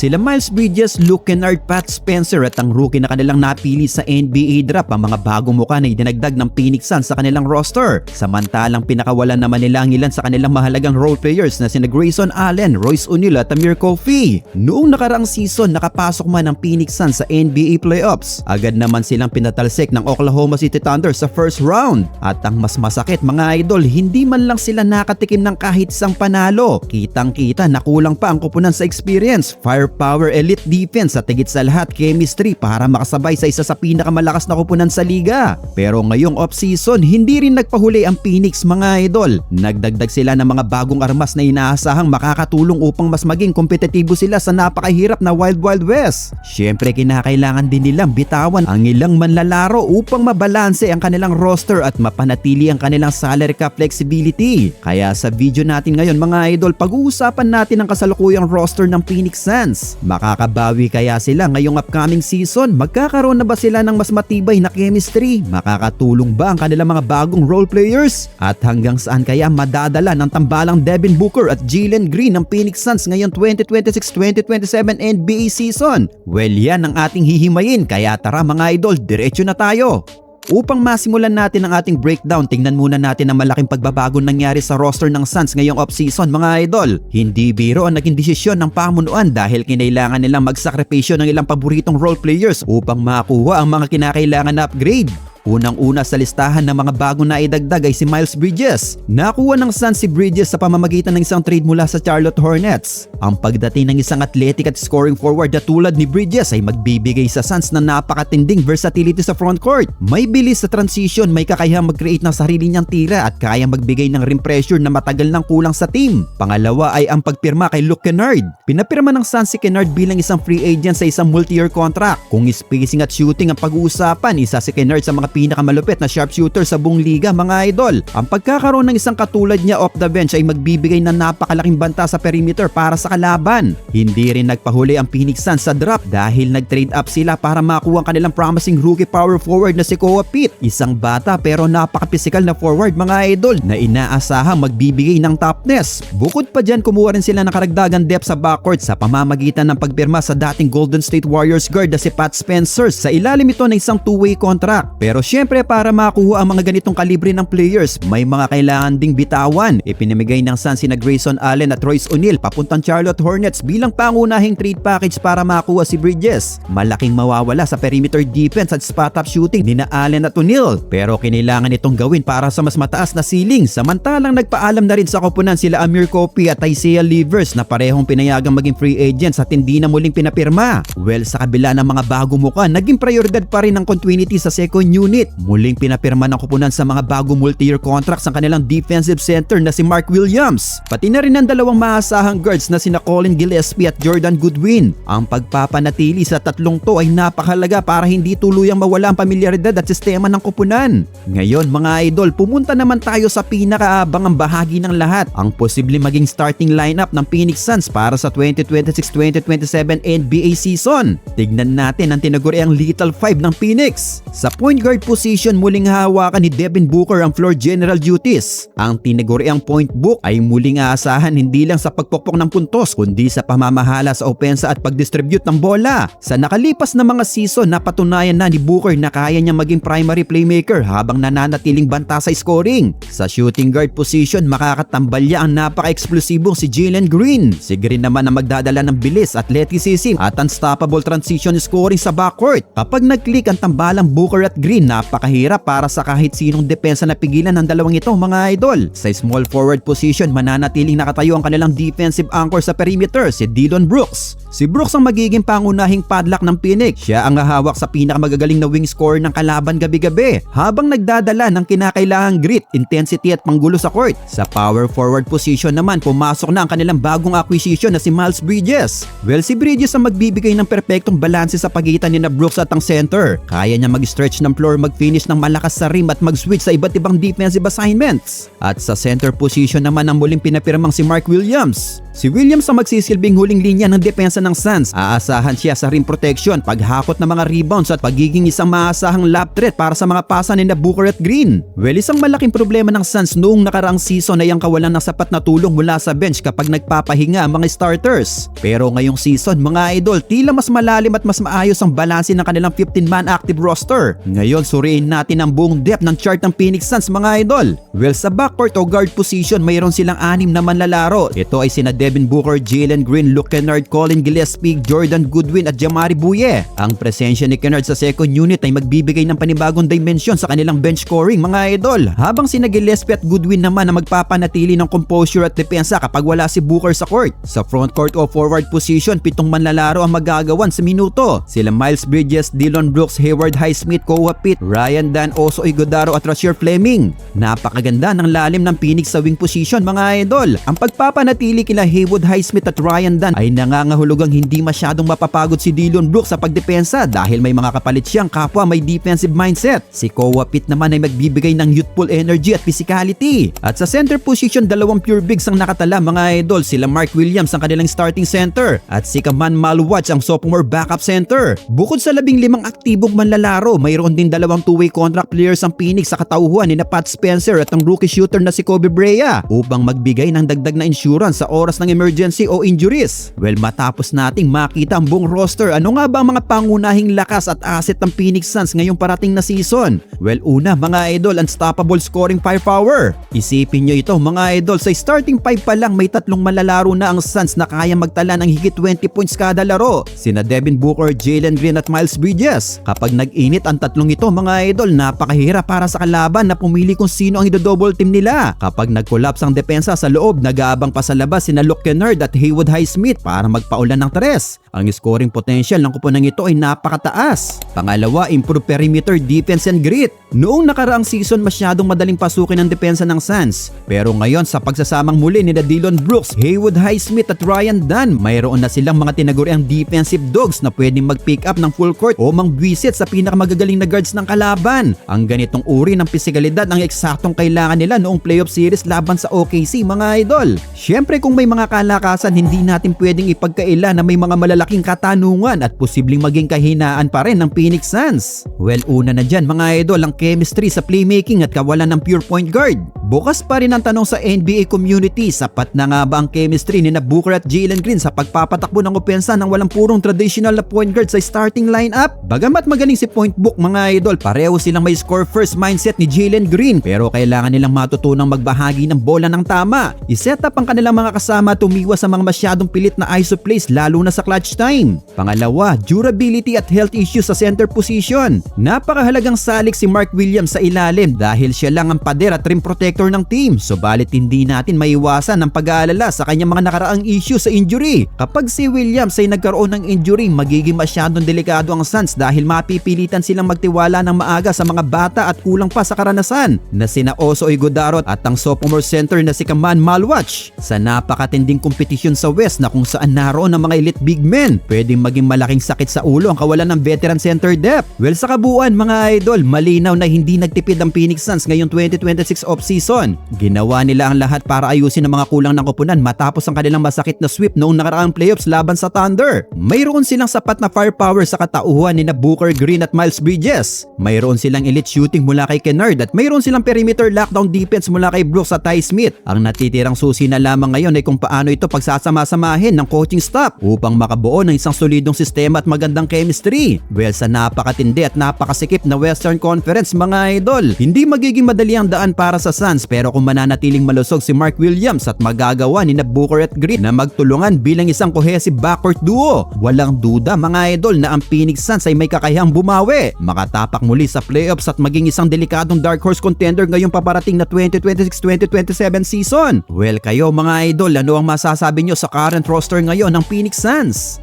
Sila Miles Bridges, Luke Kennard, Pat Spencer at ang rookie na kanilang napili sa NBA draft ang mga bagong mukha na idinagdag ng Phoenix Suns sa kanilang roster. Samantalang pinakawalan naman nila ang ilan sa kanilang mahalagang role players na sina Grayson Allen, Royce O'Neal at Amir Coffey. Noong nakaraang season nakapasok man ang Phoenix Suns sa NBA playoffs, agad naman silang pinatalsik ng Oklahoma City Thunder sa first round. At ang mas masakit mga idol, hindi man lang sila nakatikim ng kahit isang panalo. Kitang-kita na kulang pa ang kupunan sa experience, firepower, elite defense at higit sa lahat chemistry para makasabay sa isa sa pinakamalakas na kupunan sa liga. Pero ngayong off-season, hindi rin nagpahuli ang Phoenix mga idol. Nagdagdag sila ng mga bagong armas na inaasahang makakatulong upang mas maging kompetitibo sila sa napakahirap na Wild Wild West. Siyempre kinakailangan din nilang bitawan ang ilang manlalaro upang mabalanse ang kanilang roster at mapanatili ang kanilang salary cap flexibility. Kaya sa video natin ngayon mga idol, pag-uusapan natin ang kasalukuyang roster ng Phoenix Suns. Makakabawi kaya sila ngayong upcoming season? Magkakaroon na ba sila ng mas matibay na chemistry? Makakatulong ba ang kanilang mga bagong role players? At hanggang saan kaya madadala ng tambalang Devin Booker at Jalen Green ng Phoenix Suns ngayong 2026-2027 NBA season? Well, yan ang ating hihimayin, kaya tara mga idol, diretso na tayo. Upang masimulan natin ang ating breakdown, tingnan muna natin ang malaking pagbabago nangyari sa roster ng Suns ngayong off-season mga idol. Hindi biro ang naging desisyon ng pamunuan dahil kinailangan nilang magsakripisyo ng ilang paboritong role players upang makuha ang mga kinakailangan na upgrade. Unang-una sa listahan ng mga bago na idagdag ay si Miles Bridges. Nakuha ng Suns si Bridges sa pamamagitan ng isang trade mula sa Charlotte Hornets. Ang pagdating ng isang athletic at scoring forward na tulad ni Bridges ay magbibigay sa Suns ng napakatinding versatility sa frontcourt. May bilis sa transition, may kakayahang mag-create ng sarili niyang tira at kayang magbigay ng rim pressure na matagal nang kulang sa team. Pangalawa ay ang pagpirma kay Luke Kennard. Pinapirma ng Suns si Kennard bilang isang free agent sa isang multi-year contract. Kung spacing at shooting ang pag-uusapan, isa si Kennard sa mga pinakamalupit na sharpshooter sa buong liga mga idol. Ang pagkakaroon ng isang katulad niya off the bench ay magbibigay ng napakalaking banta sa perimeter para sa kalaban. Hindi rin nagpahuli ang Phoenix Suns sa draft dahil nag-trade up sila para makuha ang kanilang promising rookie power forward na si Koa Pitt. Isang bata pero napaka-physical na forward mga idol na inaasahang magbibigay ng toughness. Bukod pa dyan, kumuha rin sila ng karagdagang depth sa backcourt sa pamamagitan ng pagpirma sa dating Golden State Warriors guard na si Pat Spencer. Sa ilalim ito ng isang two-way contract. Pero syempre para makuha ang mga ganitong kalibre ng players, may mga kailangan ding bitawan. Ipinamigay ng Suns sina Grayson Allen at Royce O'Neal papuntang Charlotte Hornets bilang pangunahing trade package para makuha si Bridges. Malaking mawawala sa perimeter defense at spot-up shooting ni na Allen at O'Neal, pero kinailangan itong gawin para sa mas mataas na ceiling. Samantalang nagpaalam na rin sa koponan sila Amir Coffey at Isaiah Livers na parehong pinayagang maging free agents at hindi na muling pinapirma. Well, sa kabila ng mga bagong mukha, naging prioridad pa rin ang continuity sa second unit. Muling pinapirma ng koponan sa mga bagong multi-year contracts ang kanilang defensive center na si Mark Williams. Pati na rin ang dalawang maasahang guards na sina Colin Gillespie at Jordan Goodwin. Ang pagpapanatili sa tatlong to ay napakahalaga para hindi tuluyang mawala ang pamilyaridad at sistema ng koponan. Ngayon mga idol, pumunta naman tayo sa pinakaabangang bahagi ng lahat, ang posible maging starting lineup ng Phoenix Suns para sa 2026-2027 NBA season. Tignan natin ang tinaguriang Lethal 5 ng Phoenix. Sa point guard position, muling hahawakan ni Devin Booker ang floor general duties. Ang tinaguriang point book ay muling aasahan hindi lang sa pagpokpok ng puntos kundi sa pamamahala sa opensa at pagdistribute ng bola. Sa nakalipas na mga season, napatunayan na ni Booker na kaya niya maging primary playmaker habang nananatiling banta sa scoring. Sa shooting guard position, makakatambalya ang napaka-eksplosibong si Jalen Green. Si Green naman ang magdadala ng bilis, athleticism at unstoppable transition scoring sa backcourt. Kapag nag-click ang tambalang Booker at Green, napakahirap para sa kahit sinong depensa na pigilan ng dalawang ito mga idol. Sa small forward position, mananatiling nakatayo ang kanilang defensive anchor sa perimeter, si Dillon Brooks. Si Brooks ang magiging pangunahing padlock ng Phoenix. Siya ang hahawak sa pinakamagagaling na wing scorer ng kalaban gabi-gabi habang nagdadala ng kinakailangang grit, intensity at panggulo sa court. Sa power forward position naman, pumasok na ang kanilang bagong acquisition na si Miles Bridges. Well, si Bridges ang magbibigay ng perpektong balanse sa pagitan ni na Brooks at ang center. Kaya niya mag-stretch ng floor, mag-finish ng malakas sa rim at mag-switch sa iba't ibang defensive assignments. At sa center position naman ang muling pinapirmang si Mark Williams. Si Williams ang magsisilbing huling linya ng depensa depensa ng Suns. Aasahan siya sa rim protection, paghakot ng mga rebounds at pagiging isang maasahang lap threat para sa mga pasa ni Booker at Green. Well, isang malaking problema ng Suns noong nakaraang season ay ang kawalan ng sapat na tulong mula sa bench kapag nagpapahinga ang mga starters. Pero ngayong season mga idol, tila mas malalim at mas maayos ang balanse ng kanilang 15-man active roster. Ngayon suriin natin ang buong depth ng chart ng Phoenix Suns mga idol. Well, sa backcourt o guard position mayroon silang 6 na manlalaro. Ito ay sina Devin Booker, Jalen Green, Luke Kennard, Colin Gillespie, Jordan Goodwin at Jamari Bouye. Ang presensya ni Kennard sa second unit ay magbibigay ng panibagong dimension sa kanilang bench scoring mga idol. Habang sina Gillespie at Goodwin naman na magpapanatili ng composure at depensa kapag wala si Booker sa court. Sa front court o forward position, 7 manlalaro ang magagawan sa minuto. Sila Miles Bridges, Dillon Brooks, Hayward Highsmith, Koa Pitt, Ryan Dan, Oso Ighodaro at Rasheer Fleming. Napakaganda ng lalim ng Phoenix sa wing position mga idol. Ang pagpapanatili kila Haywood Highsmith at Ryan Dan ay nangangahulugang hindi masyadong mapapagod si Dillon Brooks sa pagdepensa dahil may mga kapalit siyang kapwa may defensive mindset. Si Koa Pitt naman ay magbibigay ng youthful energy at physicality. At sa center position, 2 pure bigs ang nakatala mga idol. Sila Mark Williams ang kanilang starting center at si Kaman Malwatch ang sophomore backup center. Bukod sa 15 aktibong manlalaro, mayroon din 2 two-way contract players ang Phoenix sa katauhan ni Pat Spencer at ang rookie shooter na si Kobe Brea upang magbigay ng dagdag na insurance sa oras ng emergency o injuries. Well, matapos nating makita ang buong roster, ano nga ba ang mga pangunahing lakas at asset ng Phoenix Suns ngayong parating na season? Well, una mga idol, unstoppable scoring firepower. Isipin nyo ito mga idol, sa starting 5 pa lang may 3 manlalaro na ang Suns na kaya magtala ng higit 20 points kada laro. Sina Devin Booker, Jalen Green at Miles Bridges. Kapag nag-init ang 3 ito mga idol, napakahirap para sa kalaban na pumili kung sino ang i-double team nila. Kapag nag-collapse ang depensa sa loob, nag-aabang pa sa labas sina Luke Kennard at Haywood Highsmith para magpaulan ng 3. Ang scoring potential ng kuponang ito ay napakataas. Pangalawa, improve perimeter defense and grit. Noong nakaraang season masyadong madaling pasukin ang depensa ng Suns. Pero ngayon sa pagsasamang muli ni Dillon Brooks, Haywood Highsmith at Ryan Dan, mayroon na silang mga tinaguriang defensive dogs na pwedeng mag-pick up ng full court o mangbwisit sa pinakamagagaling na guards ng kalaban. Ang ganitong uri ng pisikalidad ang eksaktong kailangan nila noong playoff series laban sa OKC mga idol. Syempre kung may mga kalakasan, hindi natin pwedeng ipagkaila na may mga malalaking katanungan at posibleng maging kahinaan pa rin ng Phoenix Suns. Well, una na dyan mga idol, ang chemistry sa playmaking at kawalan ng pure point guard. Bukas pa rin ang tanong sa NBA community, sapat na nga ba ang chemistry ni Booker at Jalen Green sa pagpapatakbo ng opensa ng walang purong traditional na point guard sa starting lineup? Bagamat magaling si Point Book mga idol, pareho silang may score first mindset ni Jalen Green, pero kailangan nilang matutunang magbahagi ng bola ng tama. I-set up ang kanilang mga kasama at umiwas sa mga masyadong pilit na ISO plays lalo na sa clutch time. Pangalawa, durability at health issues sa center position. Napakahalagang salik si Mark Williams sa ilalim dahil siya lang ang pader at rim protector ng team. Subalit hindi natin maiwasan ang pag-aalala sa kanyang mga nakaraang issue sa injury. Kapag si Williams ay nagkaroon ng injury, magiging masyadong delikado ang Suns dahil mapipilitan silang magtiwala ng maaga sa mga bata at kulang pa sa karanasan na sina Oso Ighodaro at ang sophomore center na si Kaman Malwatch. Sa napakatinding kompetisyon sa West na kung saan naroon ang mga elite big men, pwedeng maging malaking sakit sa ulo ang kawalan ng veteran center depth. Well, sa kabuuan mga idol, malinaw na hindi nagtipid ang Phoenix Suns ngayong 2026 offseason. Ginawa nila ang lahat para ayusin ang mga kulang ng koponan matapos ang kanilang masakit na sweep noong nakaraang playoffs laban sa Thunder. Mayroon silang sapat na firepower sa katauhan ni Booker, Green at Miles Bridges. Mayroon silang elite shooting mula kay Kennard at mayroon silang perimeter lockdown defense mula kay Brooks at Highsmith. Ang natitirang susi na lamang ngayon ay kung paano ito pagsasama-samahin ng coaching staff upang makabuo ng isang solidong sistema at magandang chemistry. Well, sa napakatindi at napakasikip na Western Conference mga idol, hindi magiging madali ang daan para sa Suns, pero kung mananatiling malusog si Mark Williams at magagawa ni Booker at Green na magtulungan bilang isang cohesive backcourt duo, walang duda mga idol na ang Phoenix Suns ay may kakayahang bumawi, makatapak muli sa playoffs at maging isang delikadong dark horse contender ngayong paparating na 2026-2027 season. Well, kayo mga idol, ano ang masasabi nyo sa current roster ngayon ng Phoenix Suns?